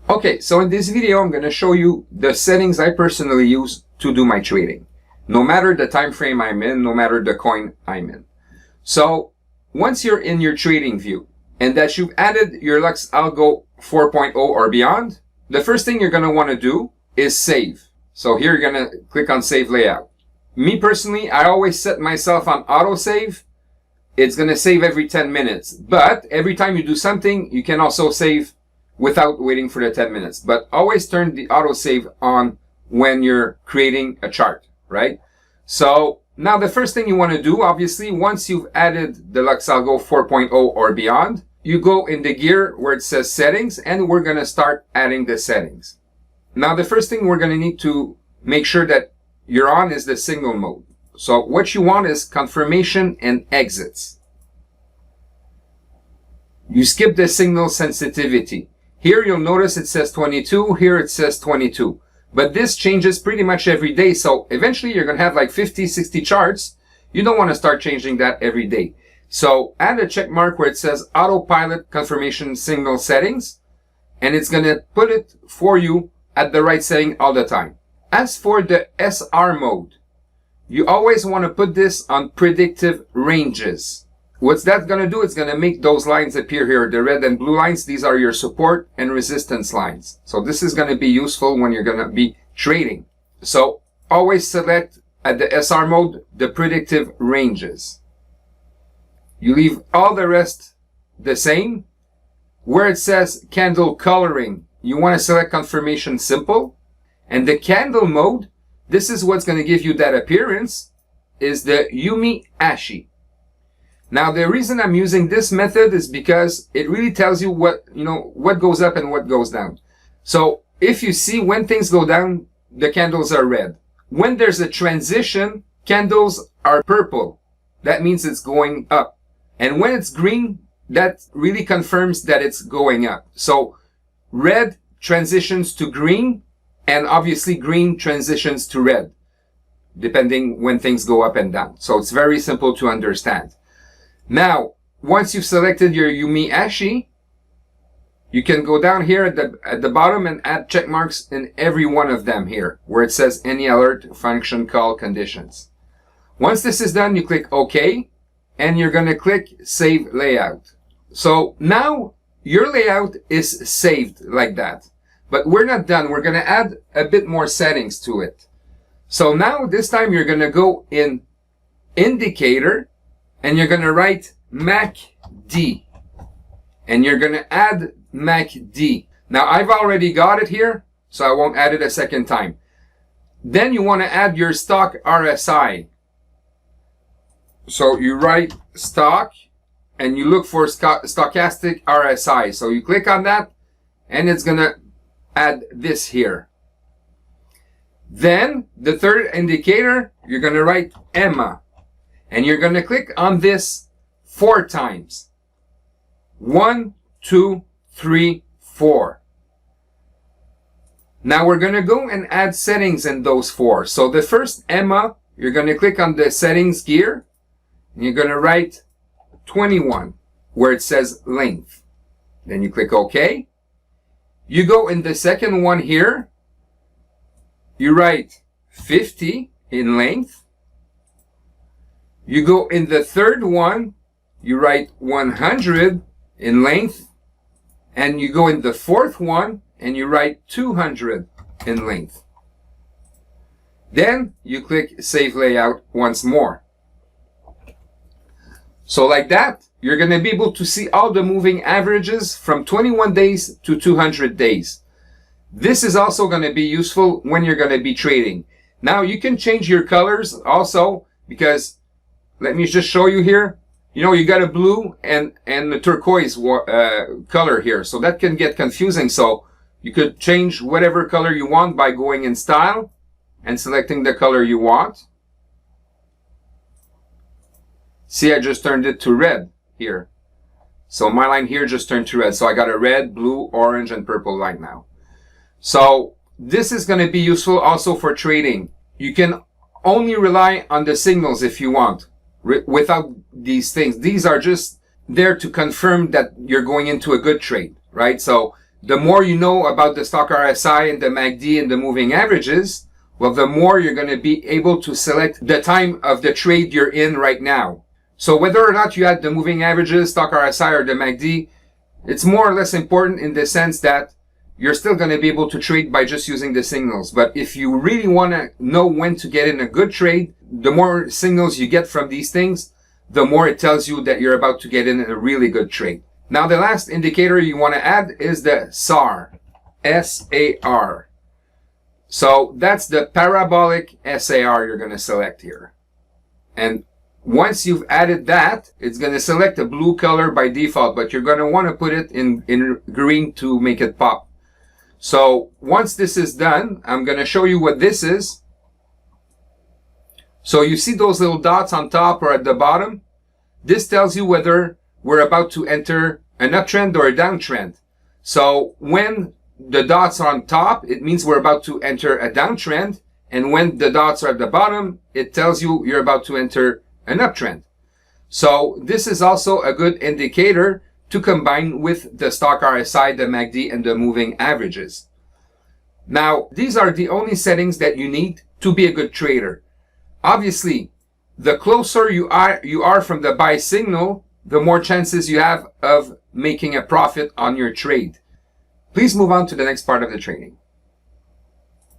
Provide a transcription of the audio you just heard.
Okay, so in this video, I'm going to show you the settings I personally use to do my trading. No matter the time frame I'm in, no matter the coin I'm in. So once you're in your trading view and that you've added your Lux Algo 4.0 or beyond, the first thing you're going to want to do is save. So here you're going to click on Save Layout. Me personally, I always set myself on autosave. It's going to save every 10 minutes. But every time you do something, you can also save without waiting for the 10 minutes. But always turn the autosave on when you're creating a chart, right? So now the first thing you want to do, obviously, once you've added the Lux Algo 4.0 or beyond, you go in the gear where it says settings, and we're going to start adding the settings. Now the first thing we're going to need to make sure that you're on is the signal mode. So what you want is confirmation and exits. You skip the signal sensitivity. Here you'll notice it says 22, here it says 22. But this changes pretty much every day, so eventually you're going to have like 50, 60 charts. You don't want to start changing that every day. So add a check mark where it says autopilot confirmation signal settings, and it's going to put it for you at the right setting all the time. As for the SR mode, you always want to put this on predictive ranges. What's that going to do? It's going to make those lines appear here. The red and blue lines, these are your support and resistance lines. So this is going to be useful when you're going to be trading. So always select at the SR mode, the predictive ranges. You leave all the rest the same. Where it says candle coloring, you want to select confirmation simple. And the candle mode, this is what's going to give you that appearance, is the Yumi Ashi. Now, the reason I'm using this method is because it really tells you what goes up and what goes down. So if you see when things go down, the candles are red. When there's a transition, candles are purple. That means it's going up. And when it's green, that really confirms that it's going up. So red transitions to green, and obviously green transitions to red, depending when things go up and down. So it's very simple to understand. Now, once you've selected your Yumi Ashi, you can go down here at the bottom and add check marks in every one of them here, where it says any alert function call conditions. Once this is done, you click OK, and you're going to click Save Layout. So now your layout is saved like that. But we're not done. We're going to add a bit more settings to it. So now this time you're going to go in Indicator, and you're going to write MACD. And you're going to add MACD. Now, I've already got it here, so I won't add it a second time. Then you want to add your stock RSI. So you write stock, and you look for stochastic RSI. So you click on that, and it's going to add this here. Then, the third indicator, you're going to write EMA. And you're going to click on this 4 times. 1, 2, 3, 4. Now we're going to go and add settings in those 4. So the first EMA, you're going to click on the settings gear. And you're going to write 21, where it says length. Then you click OK. You go in the second one here. You write 50 in length. You go in the third one, you write 100 in length, and you go in the fourth one, and you write 200 in length. Then you click Save Layout once more. So like that, you're going to be able to see all the moving averages from 21 days to 200 days. This is also going to be useful when you're going to be trading. Now you can change your colors also, because let me just show you here. You got a blue and the turquoise color here. So that can get confusing. So you could change whatever color you want by going in Style and selecting the color you want. See, I just turned it to red here. So my line here just turned to red. So I got a red, blue, orange, and purple line now. So this is going to be useful also for trading. You can only rely on the signals if you want. Without these things, these are just there to confirm that you're going into a good trade, right? So The more you know about the stock RSI and the MACD and the moving averages, well, the more you're going to be able to select the time of the trade you're in right now. So whether or not you had the moving averages, stock RSI, or the MACD, it's more or less important in the sense that you're still going to be able to trade by just using the signals. But if you really want to know when to get in a good trade, the more signals you get from these things, the more it tells you that you're about to get in a really good trade. Now, the last indicator you want to add is the SAR. S-A-R. So that's the parabolic SAR you're going to select here. And once you've added that, it's going to select a blue color by default, but you're going to want to put it in green to make it pop. So once this is done, I'm going to show you what this is. So you see those little dots on top or at the bottom? This tells you whether we're about to enter an uptrend or a downtrend. So when the dots are on top, it means we're about to enter a downtrend. And when the dots are at the bottom, it tells you you're about to enter an uptrend. So this is also a good indicator to combine with the stock RSI, the MACD, and the moving averages. Now, these are the only settings that you need to be a good trader. Obviously, the closer you are from the buy signal, the more chances you have of making a profit on your trade. Please move on to the next part of the training.